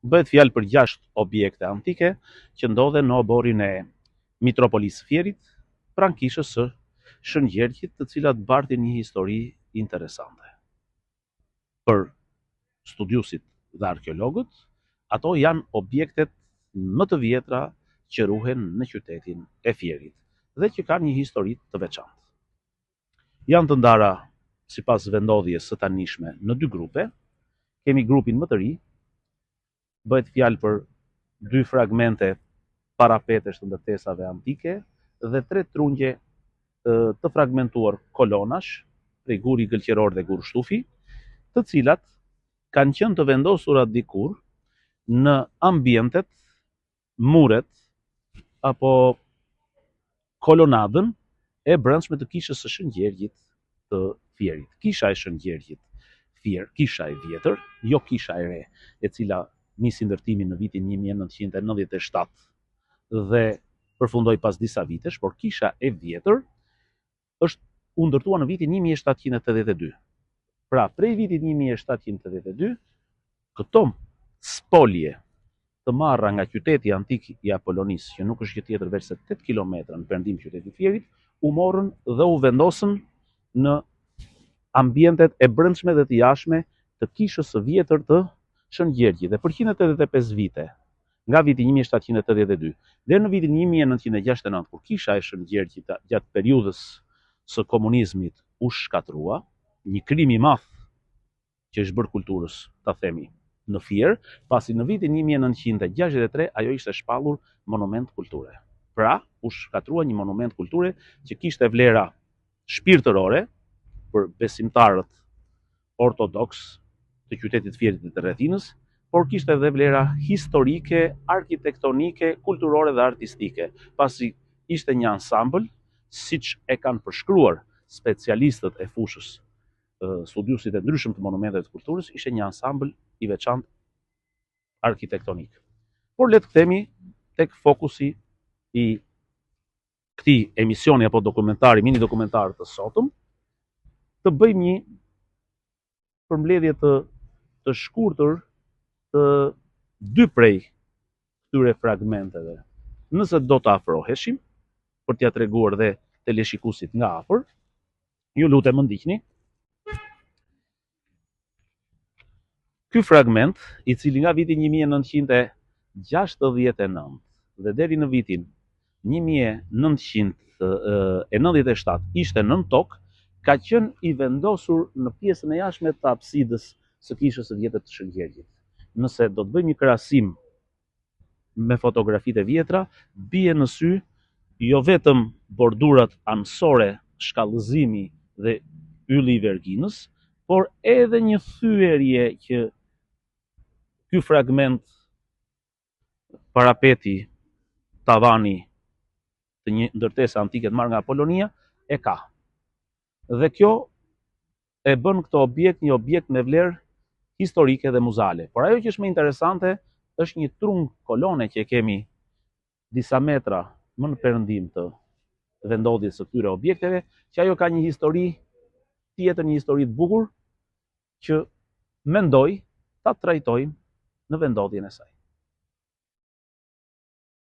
Bëhet fjalë për 6 objekte antike që ndodhen në oborrin e Mitropolisë Fierit, pranë kishës së Shëngjerdhit, të cilat bartin një histori interesante. Për studiusit dhe arkeologët, ato janë objektet më të vjetra që ruhen në qytetin e Fierit dhe që kanë një histori të veçantë. Janë të ndara sipas vendodhjes së tanishme në 2 grupe. Kemi grupin më të ri, bëhet fjalë për 2 fragmente parapetesh të ndërtesave antike dhe 3 trungje të fragmentuar kolonash, prej guri gëlqeror dhe gur shtufi, të cilat kanë qenë të vendosura dikur në ambientet, muret apo kolonadën e brendshme të kishës së Shëngjerdhit të Fierit. Kisha e Shëngjerdhit Fier, kisha e vjetër, jo kisha e re, e cila nisi ndërtimin në vitin 1997 dhe përfundoi pas disa vitesh, por kisha e vjetër u ndërtua në vitin 1782. Pra, prej vitit 1782, këto spolje të marra nga qyteti antik i Apollonisë, që nuk është gjë tjetër veç se 8 kilometra në perëndim qytetit Fierit, u morën dhe u vendosën në ambientet e brendshme dhe të jashtme të kishës së vjetër të Shëngjerdhit. Dhe për 185 vite, nga viti 1782 dhe në vitin 1969, kur kisha e Shëngjerdhit gjatë periudhës së komunizmit u shkatrua, një krim i madh që është bërë kulturës, ta themi, në Fier, pasi në vitin 1963 ajo ishte shpallur monument kulture. Pra, u shkatrua një monument kulture që kishte vlera shpirtërore për besimtarët ortodoks të qytetit Fierit dhe të rrethinës, por kishte edhe vlera historike, arkitektonike, kulturore dhe artistike, pasi ishte një ansambël, siç e kanë përshkruar specialistët e fushës, studiusit e ndryshëm të monumenteve të kulturës, ishte një ansambël i veçantë arkitektonik. Por le të kthehemi tek fokusi i këtij emisioni apo dokumentari, mini dokumentar të sotëm, të bëjmë një përmbledhje të shkurtër të 2 prej këtyre fragmenteve. Nëse do të afroheshim për t'ia treguar dhe teleshikuesit nga afër, ju lutem më ndiqni. Ky fragment, i cili nga viti 1969 dhe deri në vitin 1997 ishte nën tokë, ka qenë i vendosur në pjesën e jashtme të apsidës së kishës së vjetër të Shëngjerdhit. Nëse do të bëjmë një krahasim me fotografitë e vjetra, bie në sy jo vetëm bordurat anësore, shkallëzimi dhe ylli i Verginës, por edhe një thyerje që ky fragment, parapeti, tavani të një ndërtese antike të marrë nga Apollonia e ka. Dhe kjo e bën këtë objekt një objekt me vlerë historike dhe muzeale. Por ajo që është më interesante është një trung kolone që kemi disa metra më në perëndim të vendodhjes së këtyre objekteve, që ajo ka një histori tjetër, një histori të bukur që mendoj ta trajtojmë në vendodhjen e saj.